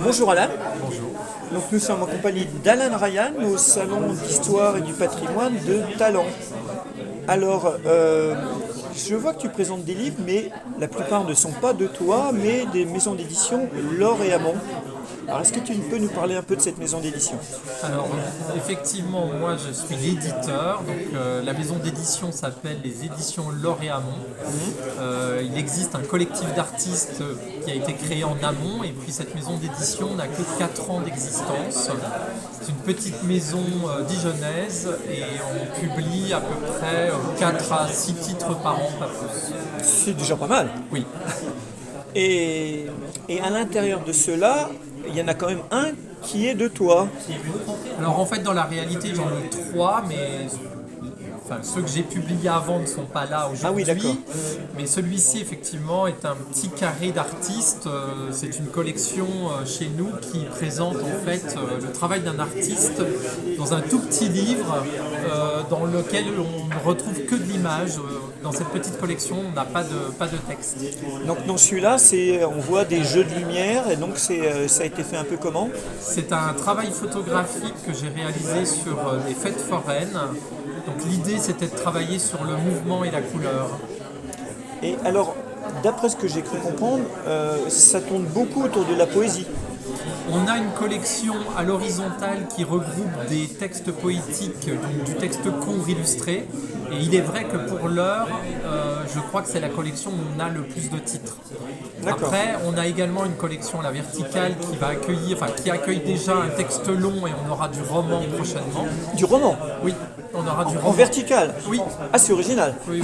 Bonjour Alain. Bonjour. Donc nous sommes en compagnie d'Alain Ryan au Salon d'Histoire et du Patrimoine de Talent. Alors, je vois que tu présentes des livres, mais la plupart ne sont pas de toi, mais des maisons d'édition Laure et Hamon. Alors, est-ce que tu peux nous parler un peu de cette maison d'édition? Alors, effectivement, moi je suis l'éditeur. Donc, la maison d'édition s'appelle les éditions Laure et Hamon. Il existe un collectif d'artistes qui a été créé en amont, et puis cette maison d'édition n'a que 4 ans d'existence. C'est une petite maison dijonnaise et on publie à peu près 4 à 6 titres par an, pas plus. C'est déjà pas mal. Oui. Et à l'intérieur de cela, il y en a quand même un qui est de toi. Alors en fait, dans la réalité, j'en ai 3, mais ceux que j'ai publiés avant ne sont pas là aujourd'hui. Ah oui, d'accord. Mais celui-ci, effectivement, est un petit carré d'artistes. C'est une collection chez nous qui présente en fait le travail d'un artiste dans un tout petit livre dans lequel on ne retrouve que de l'image. Dans cette petite collection, on n'a pas de texte. Donc dans celui-là, on voit des jeux de lumière, et donc ça a été fait un peu comment? C'est un travail photographique que j'ai réalisé sur des fêtes foraines. Donc l'idée, c'était de travailler sur le mouvement et la couleur. Et alors, d'après ce que j'ai cru comprendre, ça tourne beaucoup autour de la poésie. On a une collection à l'horizontale qui regroupe des textes poétiques, donc du texte court illustré. Et il est vrai que pour l'heure, je crois que c'est la collection où on a le plus de titres. D'accord. Après, on a également une collection à la verticale qui accueille déjà un texte long, et on aura du roman prochainement. Du roman? Oui, on aura du roman. En vertical? Oui. Ah, c'est original. Oui.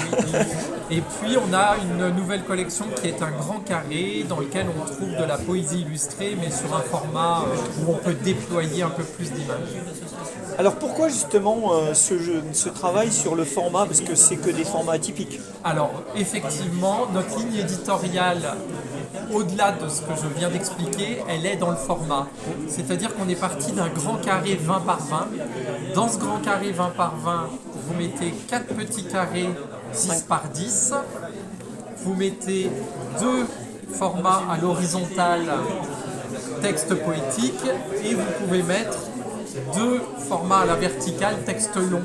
Et puis on a une nouvelle collection qui est un grand carré dans lequel on trouve de la poésie illustrée, mais sur un format où on peut déployer un peu plus d'images. Alors pourquoi justement ce travail sur le format? Parce que c'est que des formats atypiques. Alors effectivement, notre ligne éditoriale, au-delà de ce que je viens d'expliquer, elle est dans le format. C'est-à-dire qu'on est parti d'un grand carré 20 par 20. Dans ce grand carré 20 par 20, vous mettez 4 petits carrés 10 par 10. Vous mettez 2 formats à l'horizontale, texte poétique, et vous pouvez mettre 2 formats à la verticale, texte long.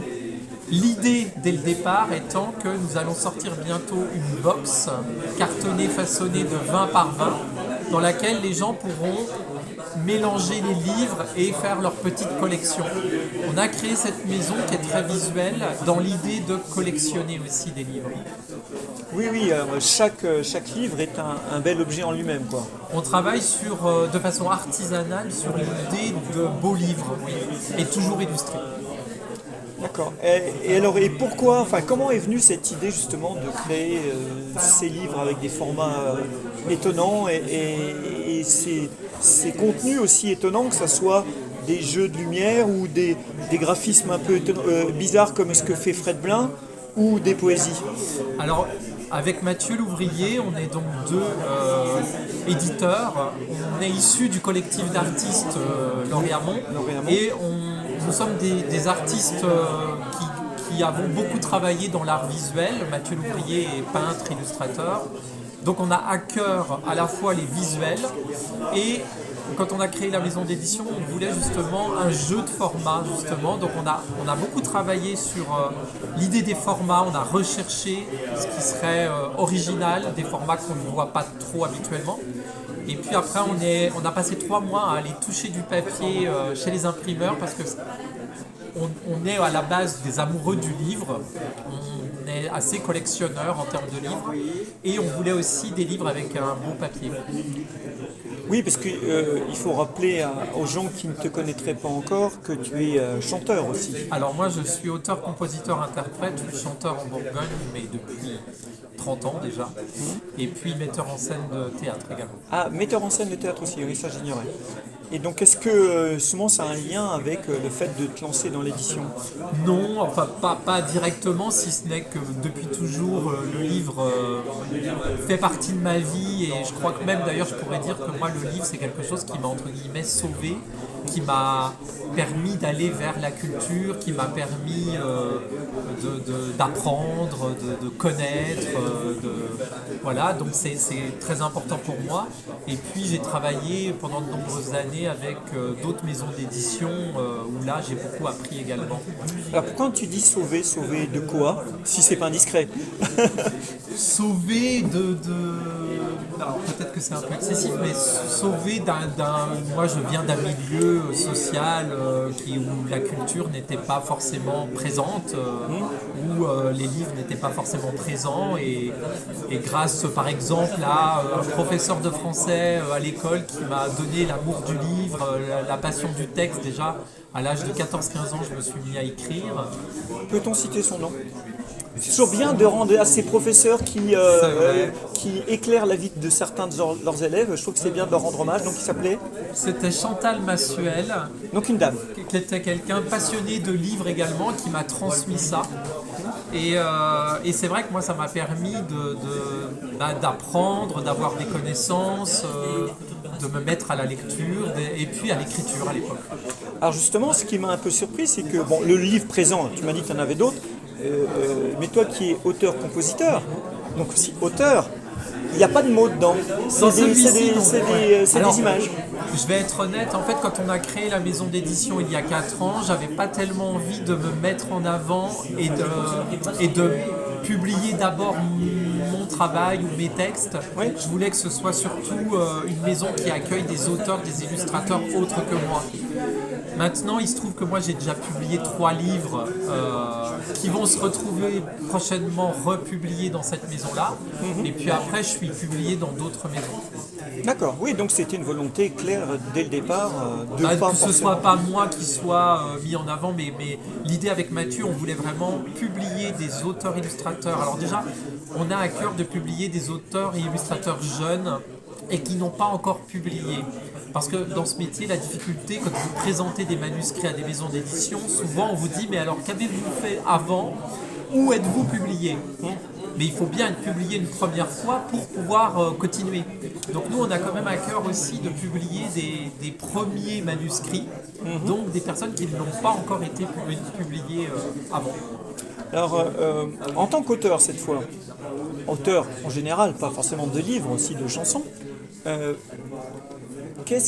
L'idée dès le départ étant que nous allons sortir bientôt une box cartonnée façonnée de 20 par 20 dans laquelle les gens pourront mélanger les livres et faire leur petite collection. On a créé cette maison qui est très visuelle dans l'idée de collectionner aussi des livres. Oui, chaque livre est un bel objet en lui-même, quoi. On travaille de façon artisanale sur l'idée de beaux livres, oui, et toujours illustrés. D'accord. Et pourquoi, comment est venue cette idée justement de créer ces livres avec des formats étonnants et ces contenus aussi étonnants, que ce soit des jeux de lumière ou des graphismes un peu bizarres comme ce que fait Fred Blin, ou des poésies? Alors, avec Mathieu Louvrier, on est donc 2 éditeurs. On est issus du collectif d'artistes Laure et Hamon, et nous sommes des artistes qui avons beaucoup travaillé dans l'art visuel. Mathieu Louvrier est peintre, illustrateur. Donc on a à cœur à la fois les visuels, et quand on a créé la maison d'édition, on voulait justement un jeu de format, justement. Donc on a beaucoup travaillé sur l'idée des formats, on a recherché ce qui serait original, des formats qu'on ne voit pas trop habituellement. Et puis après, on a passé 3 mois à aller toucher du papier chez les imprimeurs, parce que on est à la base des amoureux du livre. On est assez collectionneur en termes de livres, et on voulait aussi des livres avec un beau papier. Oui, parce qu'il faut rappeler aux gens qui ne te connaîtraient pas encore que tu es chanteur aussi. Alors moi, je suis auteur, compositeur, interprète, chanteur en Bourgogne, mais depuis 30 ans déjà, et puis metteur en scène de théâtre également. Ah, metteur en scène de théâtre aussi, oui, ça j'ignorais. Et donc, est-ce que justement ça a un lien avec le fait de te lancer dans l'édition? Non, enfin pas directement, si ce n'est que depuis toujours le livre fait partie de ma vie et je crois que même d'ailleurs je pourrais dire que moi le livre c'est quelque chose qui m'a entre guillemets sauvé, qui m'a permis d'aller vers la culture, qui m'a permis d'apprendre, de connaître, voilà, donc c'est très important pour moi. Et puis j'ai travaillé pendant de nombreuses années avec d'autres maisons d'édition où là j'ai beaucoup appris également. Alors, pourquoi tu dis sauver? Sauver de quoi? Si c'est pas indiscret. Sauvé alors peut-être que c'est un peu excessif, mais sauvé moi je viens d'un milieu social où la culture n'était pas forcément présente, où les livres n'étaient pas forcément présents et grâce par exemple à un professeur de français à l'école qui m'a donné l'amour du livre, la passion du texte déjà, à l'âge de 14-15 ans je me suis mis à écrire. Peut-on citer son nom? C'est toujours bien de rendre à ces professeurs qui éclairent la vie de certains de leurs élèves. Je trouve que c'est bien de leur rendre hommage. Donc, il s'appelait? C'était Chantal Massuel, Donc, une dame. qui était quelqu'un passionné de livres également, qui m'a transmis ça. Et c'est vrai que moi, ça m'a permis d'apprendre, d'avoir des connaissances, de me mettre à la lecture et puis à l'écriture à l'époque. Alors, justement, ce qui m'a un peu surpris, c'est que bon, le livre présent, tu m'as dit que tu en avais d'autres, mais toi qui es auteur-compositeur, donc aussi auteur, il n'y a pas de mots dedans. C'est des images. Je vais être honnête, en fait, quand on a créé la maison d'édition il y a 4 ans, j'avais pas tellement envie de me mettre en avant et de publier d'abord mon travail ou mes textes. Oui. Je voulais que ce soit surtout une maison qui accueille des auteurs, des illustrateurs autres que moi. Maintenant, il se trouve que moi j'ai déjà publié 3 livres qui vont se retrouver prochainement republiés dans cette maison-là. Et puis après, je suis publié dans d'autres maisons. D'accord, oui, donc c'était une volonté claire dès le départ de pas Que ce forcément... soit pas moi qui soit mis en avant, mais l'idée avec Mathieu, on voulait vraiment publier des auteurs illustrateurs. Alors déjà, on a à cœur de publier des auteurs et illustrateurs jeunes et qui n'ont pas encore publié. Parce que dans ce métier, la difficulté, quand vous présentez des manuscrits à des maisons d'édition, souvent on vous dit « mais alors qu'avez-vous fait avant? Où êtes-vous publié ?» Mais il faut bien être publié une première fois pour pouvoir continuer. Donc nous, on a quand même à cœur aussi de publier des premiers manuscrits, donc des personnes qui n'ont pas encore été publiées avant. Alors, en tant qu'auteur cette fois, auteur en général, pas forcément de livres, aussi de chansons, quelles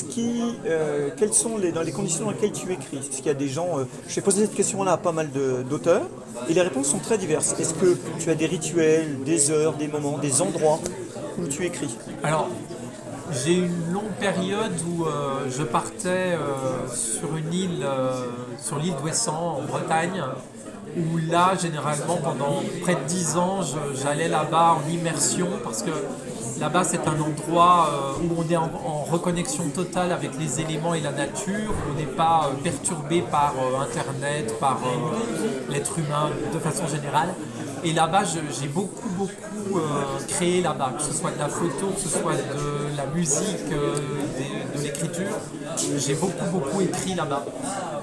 sont dans les conditions dans lesquelles tu écris? Parce qu'il y a des gens, je vais poser cette question-là à pas mal d'auteurs, et les réponses sont très diverses. Est-ce que tu as des rituels, des heures, des moments, des endroits où tu écris? Alors, j'ai eu une longue période où je partais sur l'île d'Ouessant, en Bretagne, où là, généralement, pendant près de 10 ans, j'allais là-bas en immersion, parce que là-bas, c'est un endroit où on est en reconnexion totale avec les éléments et la nature, où on n'est pas perturbé par Internet, par l'être humain de façon générale. Et là-bas, j'ai beaucoup créé là-bas, que ce soit de la photo, que ce soit de la musique, de l'écriture. J'ai beaucoup écrit là-bas.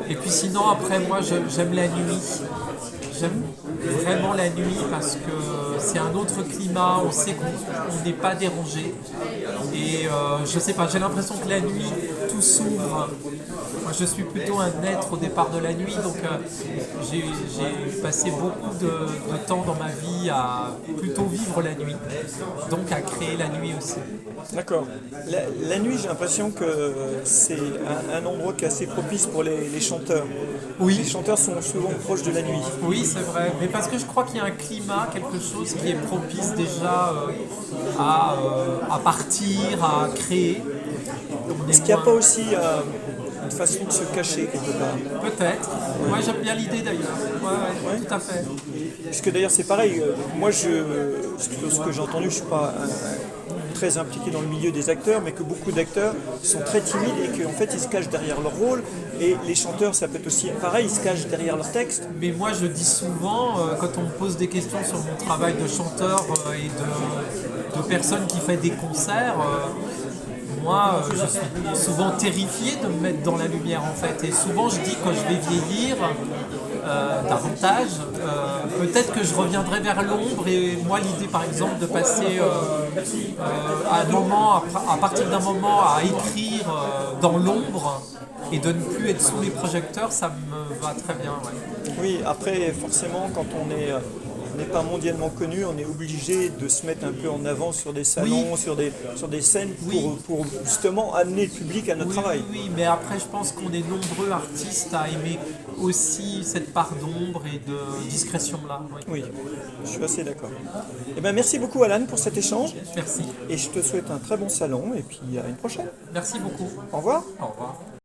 Et puis sinon, après, moi, j'aime la nuit. J'aime vraiment la nuit parce que c'est un autre climat, on sait qu'on n'est pas dérangé. Et je sais pas, j'ai l'impression que la nuit, tout s'ouvre. Moi, je suis plutôt un être au départ de la nuit, donc j'ai passé beaucoup de temps dans ma vie à plutôt vivre la nuit, donc à créer la nuit aussi. D'accord. La nuit, j'ai l'impression que c'est un endroit qui est assez propice pour les chanteurs. Oui. Les chanteurs sont souvent proches de la nuit. Oui, c'est vrai, mais parce que je crois qu'il y a un climat, quelque chose qui est propice déjà à partir, à créer. Est-ce qu'il n'y a pas aussi une façon de se cacher quelque part? Peut-être. Moi, j'aime bien l'idée d'ailleurs. Ouais, tout à fait. Parce que d'ailleurs, c'est pareil. Moi, ce que j'ai entendu, je ne suis pas très impliqué dans le milieu des acteurs, mais que beaucoup d'acteurs sont très timides et qu'en fait, ils se cachent derrière leur rôle. Et les chanteurs, ça peut être aussi pareil, ils se cachent derrière leur texte. Mais moi, je dis souvent, quand on me pose des questions sur mon travail de chanteur et de personne qui fait des concerts, moi, je suis souvent terrifié de me mettre dans la lumière en fait. Et souvent je dis quand je vais vieillir davantage, peut-être que je reviendrai vers l'ombre. Et moi l'idée par exemple de passer à partir d'un moment à écrire dans l'ombre et de ne plus être sous les projecteurs, ça me va très bien. Ouais. Oui, après, forcément, quand on n'est pas mondialement connu, on est obligé de se mettre un peu en avant sur des salons, Oui. sur des scènes Oui. pour justement amener le public à notre travail. Oui, mais après je pense qu'on est nombreux artistes à aimer aussi cette part d'ombre et de discrétion là. Oui. Oui, je suis assez d'accord. Eh bien, merci beaucoup Alan pour cet échange Merci. et je te souhaite un très bon salon et puis à une prochaine. Merci beaucoup. Au revoir. Au revoir.